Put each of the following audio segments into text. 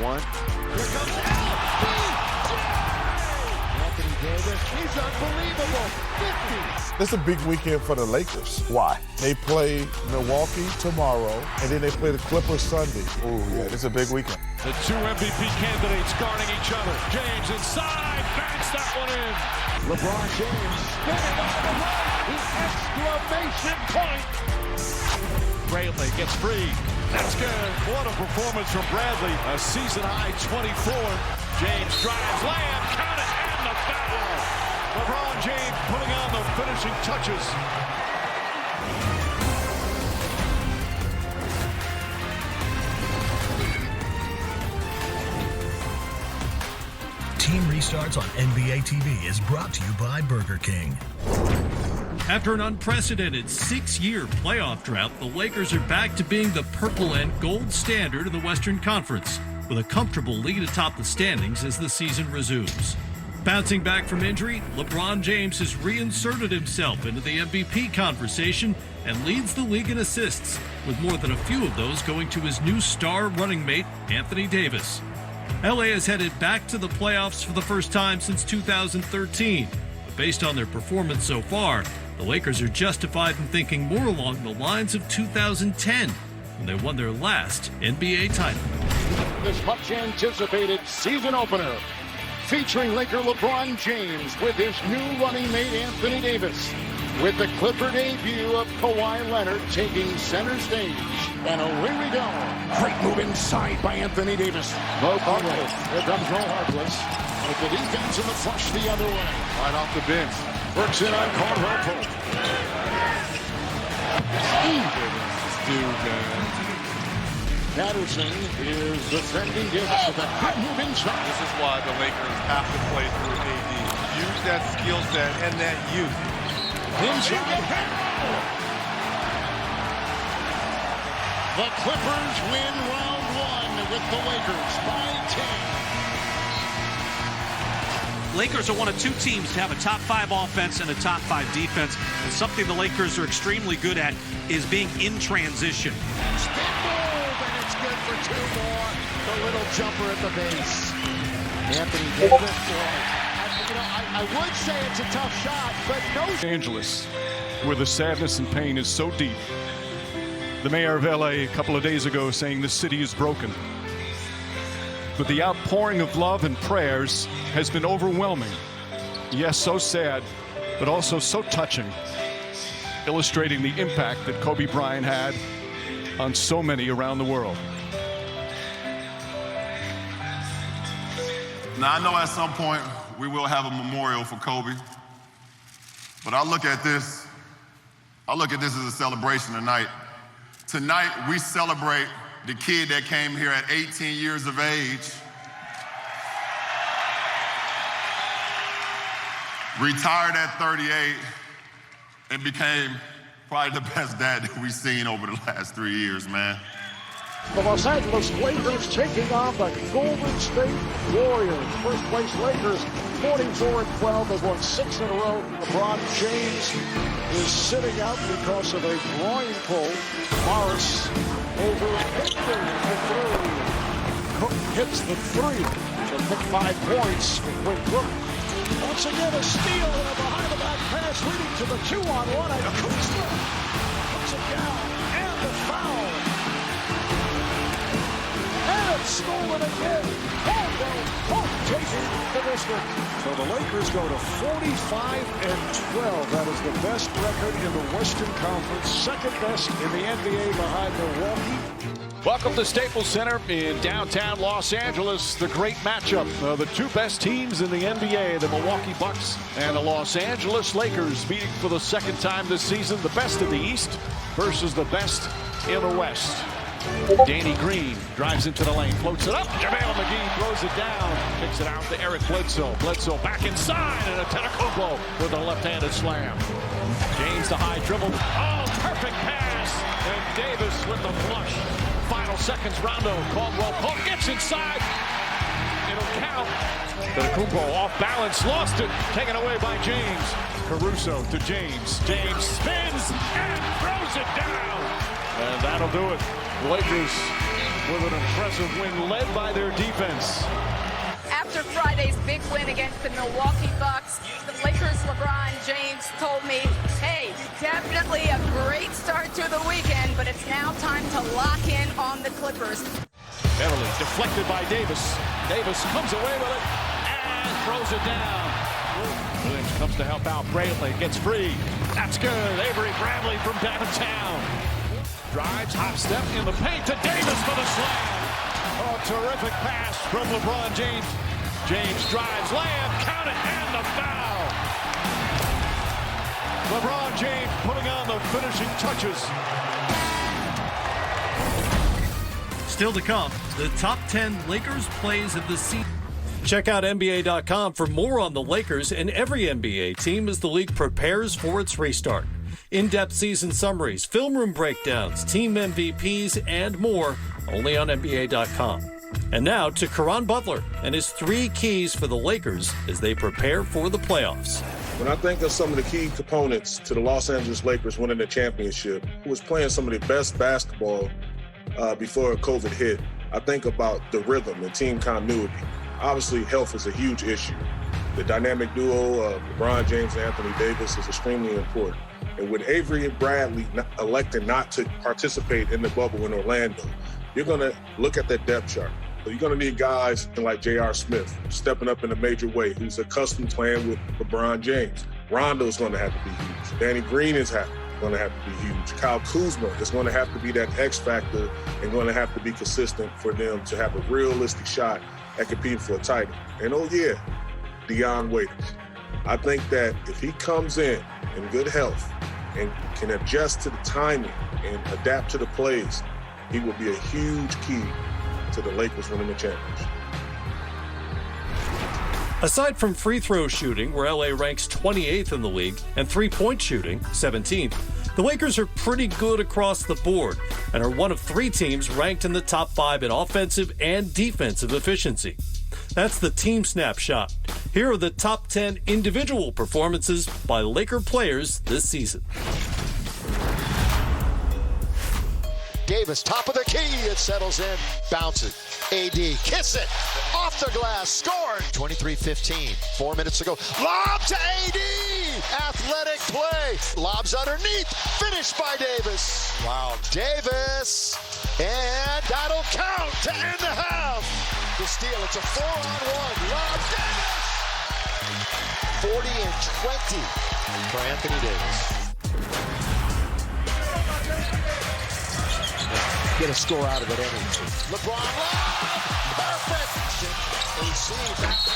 one. Here comes LBJ! Anthony Davis, he's unbelievable. 50. This is a big weekend for the Lakers. Why? They play Milwaukee tomorrow, and then they play the Clippers Sunday. Oh, yeah, this is a big weekend. The two MVP candidates guarding each other. James inside, banks that one in. LeBron James spinning on the right. The exclamation point. Bradley gets free. That's good. What a performance from Bradley. A season-high 24. James drives, layup, count it, and the foul. LeBron James putting on the finishing touches. Team Restarts on NBA TV is brought to you by Burger King. After an unprecedented 6-year playoff drought, the Lakers are back to being the purple and gold standard of the Western Conference, with a comfortable lead atop the standings as the season resumes. Bouncing back from injury, LeBron James has reinserted himself into the MVP conversation and leads the league in assists, with more than a few of those going to his new star running mate, Anthony Davis. LA has headed back to the playoffs for the first time since 2013. But based on their performance so far, the Lakers are justified in thinking more along the lines of 2010, when they won their last NBA title. This much anticipated season opener, featuring Laker LeBron James with his new running mate Anthony Davis, with the Clipper debut of Kawhi Leonard taking center stage. And away we go. Great move inside by Anthony Davis. Low Harkless. Here comes Low Harkless. With the defense and the flush the other way. Right off the bench. Works in on Caldwell Pope. Dude, man. Patterson is defending Davis with a good move inside. This is why the Lakers have to play through AD. Use that skill set and that youth. Inside. The Clippers win round one with the Lakers by 10. Lakers are one of two teams to have a top 5 offense and a top 5 defense. And something the Lakers are extremely good at is being in transition. Spin move, and it's good for 2 more. The little jumper at the base. Anthony Davis. I would say it's a tough shot, but no. Los Angeles, where the sadness and pain is so deep. The mayor of LA a couple of days ago saying the city is broken. But the outpouring of love and prayers has been overwhelming. Yes, so sad, but also so touching, illustrating the impact that Kobe Bryant had on so many around the world. Now, I know at some point we will have a memorial for Kobe, but I look at this as a celebration tonight. Tonight, we celebrate the kid that came here at 18 years of age, retired at 38, and became probably the best dad that we've seen over the last 3 years, man. The Los Angeles Lakers taking on the Golden State Warriors. First place Lakers, 44-12. They've won 6 in a row. LeBron James is sitting out because of a groin pull. Morris over Victor for 3. Cook hits the 3 to pick 5 points with Cook. Once again, a steal and a behind-the-back pass leading to the 2-on-1. And Kuzma puts it down. And the foul. And it's stolen again. Pope taking the district. So the Lakers go to 45-12. That is the best record in the Western Conference. Second best in the NBA behind Milwaukee. Welcome to Staples Center in downtown Los Angeles. The great matchup of the 2 best teams in the NBA, the Milwaukee Bucks and the Los Angeles Lakers, meeting for the 2nd time this season. The best in the East versus the best in the West. Danny Green drives into the lane, floats it up. JaVale McGee throws it down, kicks it out to Eric Bledsoe. Bledsoe back inside, and Antetokounmpo with a left-handed slam. James the high dribble. Oh, perfect pass. And Davis with the flush. Final seconds, Rondo. Caldwell Pope gets inside. It'll count. Antetokounmpo off balance, lost it. Taken away by James. Caruso to James. James spins and throws it down. And that'll do it. Lakers with an impressive win led by their defense. Davis. After Friday's big win against the Milwaukee Bucks, the Lakers' LeBron James told me, hey, definitely a great start to the weekend, but it's now time to lock in on the Clippers. Beverly deflected by Davis. Davis comes away with it and throws it down. Williams comes to help out. Brantley gets free. That's good. Avery Bradley from downtown. Drives, hop step in the paint to Davis for the slam. Oh, terrific pass from LeBron James. James drives, layup, count it, and the foul. LeBron James putting on the finishing touches. Still to come, the top 10 Lakers plays of the season. Check out NBA.com for more on the Lakers and every NBA team as the league prepares for its restart. In-depth season summaries, film room breakdowns, team MVPs, and more, only on NBA.com. And now to Caron Butler and his 3 keys for the Lakers as they prepare for the playoffs. When I think of some of the key components to the Los Angeles Lakers winning the championship, who was playing some of the best basketball before COVID hit, I think about the rhythm and team continuity. Obviously, health is a huge issue. The dynamic duo of LeBron James and Anthony Davis is extremely important. And with Avery and Bradley electing not to participate in the bubble in Orlando, you're going to look at that depth chart. So you're going to need guys like J.R. Smith stepping up in a major way, who's accustomed to playing with LeBron James. Rondo's going to have to be huge. Danny Green is going to have to be huge. Kyle Kuzma is going to have to be that X factor and going to have to be consistent for them to have a realistic shot at competing for a title. And oh yeah, Dion Waiters. I think that if he comes in good health and can adjust to the timing and adapt to the plays, he will be a huge key to the Lakers winning the championship. Aside from free throw shooting, where LA ranks 28th in the league, and three-point shooting, 17th, the Lakers are pretty good across the board and are one of 3 teams ranked in the top 5 in offensive and defensive efficiency. That's the team snapshot. Here are the top 10 individual performances by Laker players this season. Davis, top of the key, it settles in, bounces. AD, kiss it, off the glass, scored. 23-15, 4 minutes ago. Lob to AD, athletic play. Lobs underneath, finished by Davis. Wow, Davis, and that'll count to end the half. The steal, it's a 4-on-1, lob, Davis. 40 and 20 for Anthony Davis. Get a score out of it anyway. LeBron, perfect. AC back there.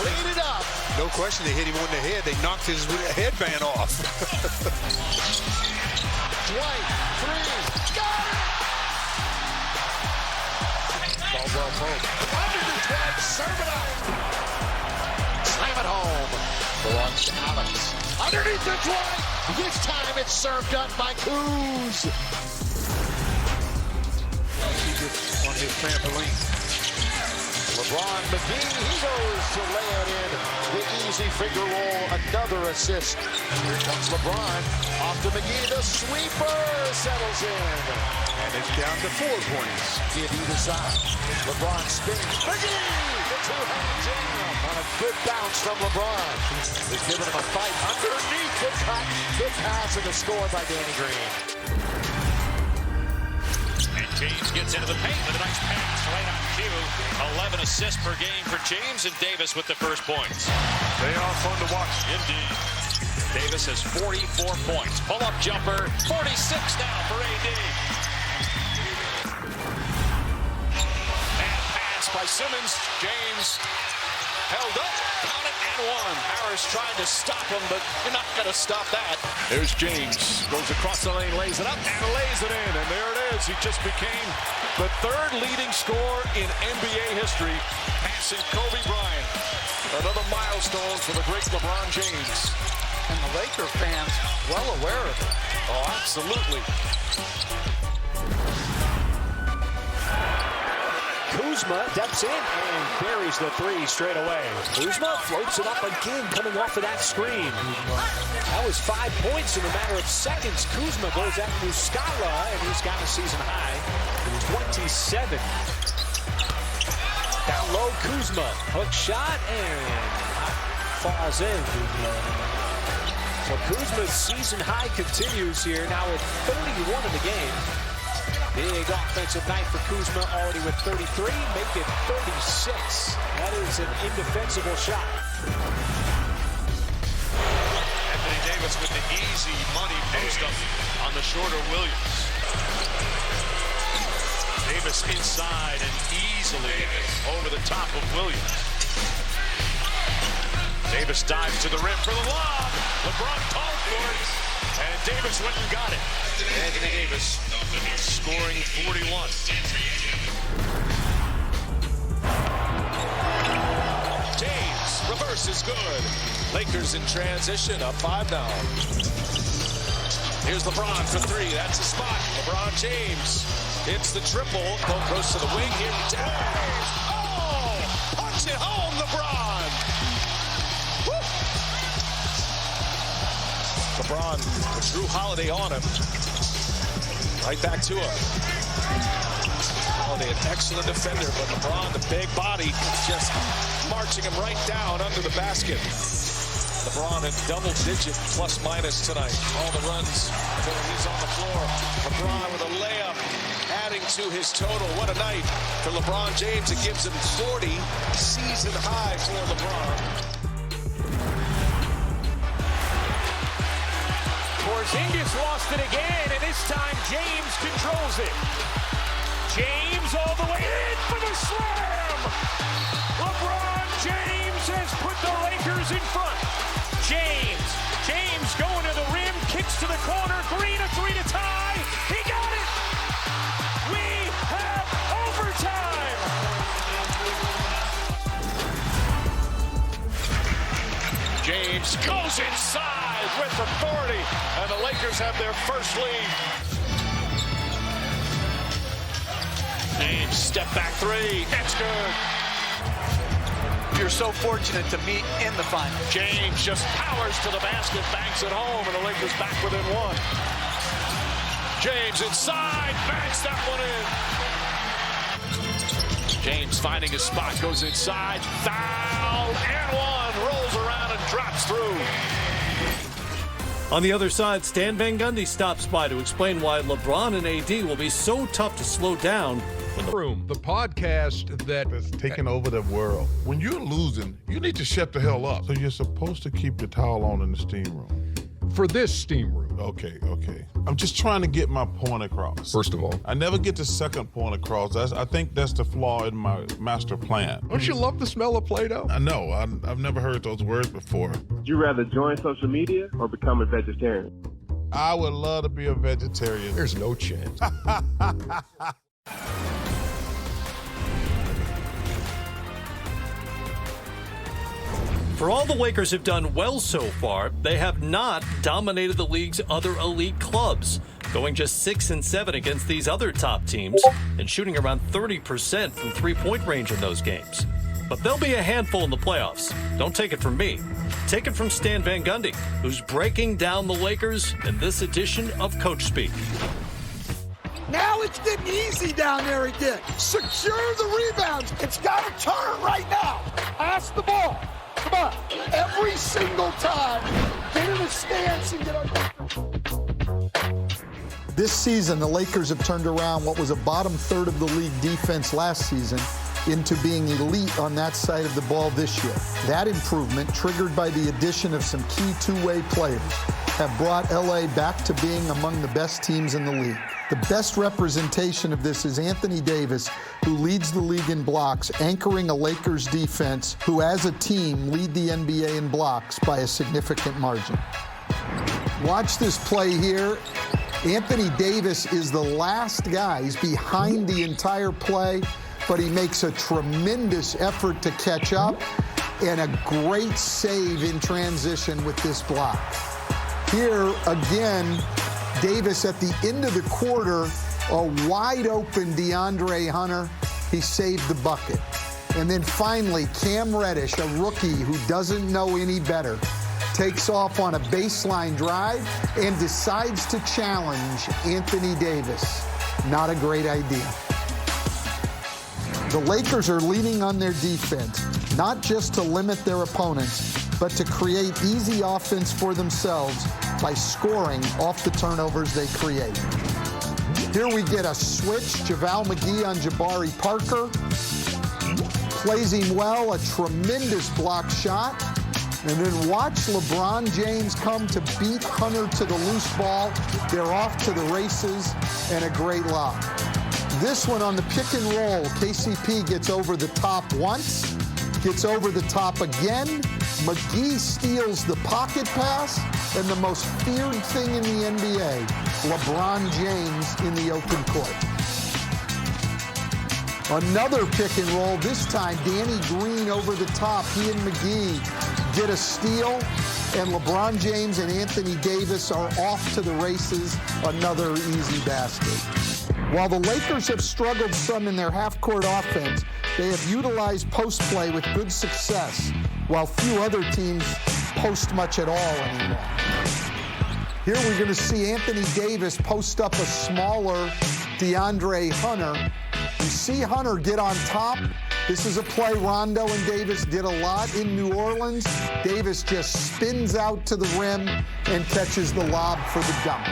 Clean it up. No question, they hit him on the head. They knocked his headband off. Dwight, 3, got it. Ball well moved. Under the Dwight, serve it up. Slam it home. Belongs to Alex. Underneath the Dwight. This time it's served up by Kuz. On his trampoline. LeBron McGee, he goes to lay it in. The easy figure roll, another assist. Here comes LeBron. Off to McGee, the sweeper settles in. And it's down to 4 points. Give either side. LeBron spins. McGee! The 2-hand jam on a good bounce from LeBron. He's giving him a fight underneath the cut. Good pass and a score by Danny Green. And James gets into the paint with a nice pass right on cue. 11 assists per game for James, and Davis with the first points. They are fun to watch. Indeed. Davis has 44 points. Pull-up jumper, 46 now for AD. And pass by Simmons. James held up, count it, and one. Harris trying to stop him, but you're not going to stop that. There's James. Goes across the lane, lays it up, and lays it in. And there it is. He just became the 3rd leading scorer in NBA history, passing Kobe Bryant. Another milestone for the great LeBron James. And the Laker fans well aware of it. Oh, absolutely. Kuzma steps in and buries the 3 straight away. Kuzma floats it up again, coming off of that screen. That was 5 points in a matter of seconds. Kuzma goes after Muscala, and he's got a season high. 27. Down low, Kuzma. Hook shot and falls in. So Kuzma's season high continues here, now at 31 in the game. Big offensive night for Kuzma, already with 33, make it 36. That is an indefensible shot. Anthony Davis with the easy money post-up on the shorter Williams. Davis inside and easily over the top of Williams. Davis dives to the rim for the lob. LeBron called for it, and Davis went and got it. Anthony Davis scoring 41. James, reverse is good. Lakers in transition, up 5 now. Here's LeBron for 3. That's the spot. LeBron James hits the triple. Goes to the wing here. James! Oh! Punch it home, LeBron! Woo! LeBron with Drew Holiday on him. Right back to him. Holiday, an excellent defender, but LeBron, the big body, just marching him right down under the basket. LeBron at double-digit plus-minus tonight. All the runs when he's on the floor. LeBron with a layup, adding to his total. What a night for LeBron James. It gives him 40 season high for LeBron. Porzingis lost it again, and this time James controls it. James all the way in for the slam! LeBron James has put the Lakers in front. James going to the rim, kicks to the corner, Green a 3 to tie. He got it! We have overtime! James goes inside with authority, and the Lakers have their first lead. James, step back 3, that's good. You're so fortunate to meet in the final. James just powers to the basket, banks it home, and the Lakers back within 1. James inside, banks that one in. James finding his spot, goes inside, foul, and 1, rolls around and drops through. On the other side, Stan Van Gundy stops by to explain why LeBron and AD will be so tough to slow down. The podcast that has taken over the world. When you're losing, you need to shut the hell up. So you're supposed to keep the towel on in the steam room. For this steam room. Okay. I'm just trying to get my point across. First of all, I never get the second point across. I think that's the flaw in my master plan. Don't you love the smell of Play-Doh? I know. I've never heard those words before. Would you rather join social media or become a vegetarian? I would love to be a vegetarian. There's no chance. For all the Lakers have done well so far, they have not dominated the league's other elite clubs, going just 6-7 against these other top teams and shooting around 30% from three-point range in those games. But they'll be a handful in the playoffs. Don't take it from me. Take it from Stan Van Gundy, who's breaking down the Lakers in this edition of Coach Speak. Now it's getting easy down there again. Secure the rebounds. It's got to turn right now. Pass the ball. Come on. Every single time. Get in a stance and get on. This season, the Lakers have turned around what was a bottom third of the league defense last season into being elite on that side of the ball this year. That improvement, triggered by the addition of some key two-way players, have brought LA back to being among the best teams in the league. The best representation of this is Anthony Davis, who leads the league in blocks, anchoring a Lakers defense who, as a team, lead the NBA in blocks by a significant margin. Watch this play here. Anthony Davis is the last guy. He's behind the entire play, but he makes a tremendous effort to catch up and a great save in transition with this block. Here, again, Davis at the end of the quarter, a wide-open DeAndre Hunter. He saved the bucket. And then finally, Cam Reddish, a rookie who doesn't know any better, takes off on a baseline drive and decides to challenge Anthony Davis. Not a great idea. The Lakers are leaning on their defense, not just to limit their opponents, but to create easy offense for themselves by scoring off the turnovers they create. Here we get a switch. JaVale McGee on Jabari Parker. Plays him well, a tremendous block shot. And then watch LeBron James come to beat Hunter to the loose ball. They're off to the races, and a great lob. This one on the pick and roll, KCP gets over the top once, gets over the top again. McGee steals the pocket pass, and the most feared thing in the NBA, LeBron James in the open court. Another pick and roll, this time Danny Green over the top. He and McGee get a steal, and LeBron James and Anthony Davis are off to the races. Another easy basket. While the Lakers have struggled some in their half-court offense, they have utilized post play with good success, while few other teams post much at all anymore. Here we're going to see Anthony Davis post up a smaller DeAndre Hunter. You see Hunter get on top. This is a play Rondo and Davis did a lot in New Orleans. Davis just spins out to the rim and catches the lob for the dunk.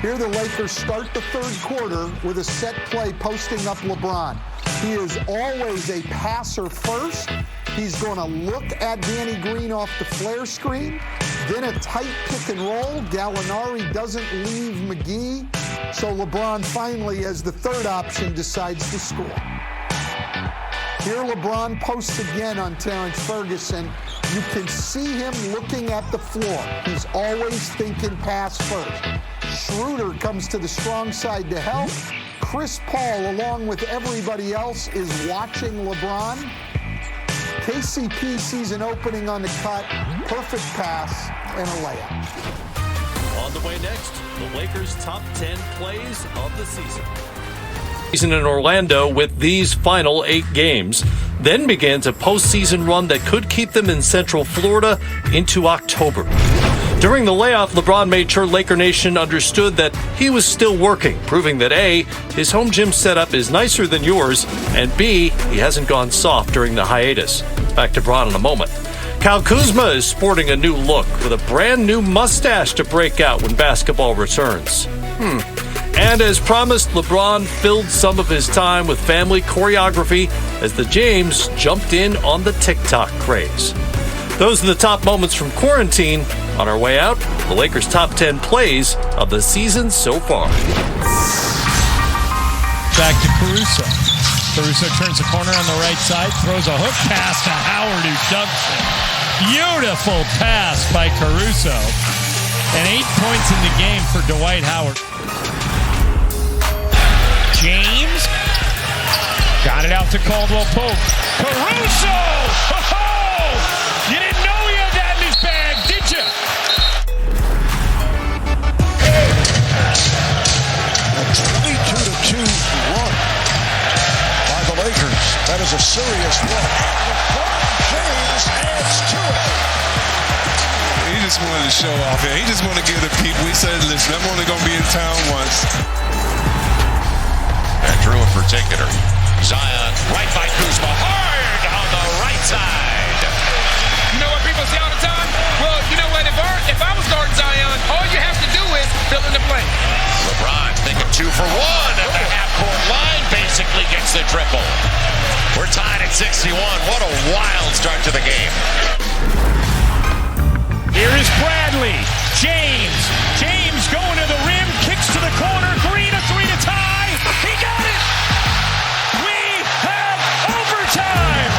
Here the Lakers start the third quarter with a set play posting up LeBron. He is always a passer first. He's going to look at Danny Green off the flare screen. Then a tight pick and roll. Gallinari doesn't leave McGee. So LeBron finally, as the third option, decides to score. Here LeBron posts again on Terrence Ferguson. You can see him looking at the floor. He's always thinking pass first. Schroeder comes to the strong side to help. Chris Paul, along with everybody else, is watching LeBron. KCP sees an opening on the cut. Perfect pass and a layup. On the way next, the Lakers' top 10 plays of the season. Season in Orlando with these final 8 games, then begins a postseason run that could keep them in Central Florida into October. During the layoff, LeBron made sure Laker Nation understood that he was still working, proving that A, his home gym setup is nicer than yours, and B, he hasn't gone soft during the hiatus. Back to Bron in a moment. Kuzma is sporting a new look with a brand new mustache to break out when basketball returns. And as promised, LeBron filled some of his time with family choreography as the James jumped in on the TikTok craze. Those are the top moments from quarantine. On our way out, the Lakers' top 10 plays of the season so far. Back to Caruso. Caruso turns the corner on the right side, throws a hook pass to Howard, who dunks it. Beautiful pass by Caruso. And 8 points in the game for Dwight Howard. James got it out to Caldwell Pope. Caruso! Oh, you didn't know he had that in his bag, did you? 22-2 run by the Lakers. That is a serious look. LeBron James adds to it. He just wanted to show off here. He just wanted to give the people. We said, listen, I'm only going to be in town once. And Drew in particular. Zion right by Kuzma. Hard on the right side. You know what people say all the time? Well, you know what? If I was guarding Zion, all you have to do is fill in the blank. LeBron thinking 2 for 1 at the half-court line. Basically gets the triple. We're tied at 61. What a wild start to the game. Here is Bradley. James. James going to the rim. Kicks to the corner. Green a 3 to tie. He got it. We have overtime.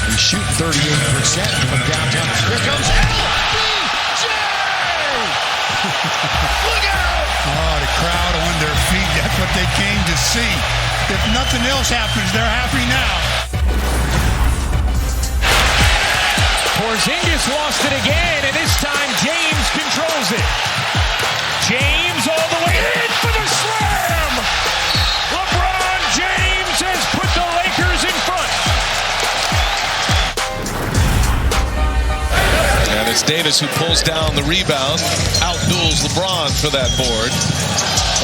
We shoot 38% from downtown. Here comes LBJ! Look out! Oh, the crowd on their feet. That's what they came to see. If nothing else happens, they're happy now. Porzingis lost it again, and this time James controls it. James all the way in for the slam! LeBron James has put the Lakers in front. And it's Davis, who pulls down the rebound, outduels LeBron for that board.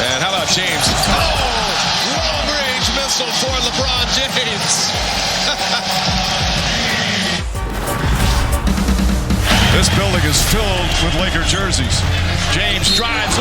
And how about James? Oh, long-range missile for LeBron James. This building is filled with Laker jerseys. James drives.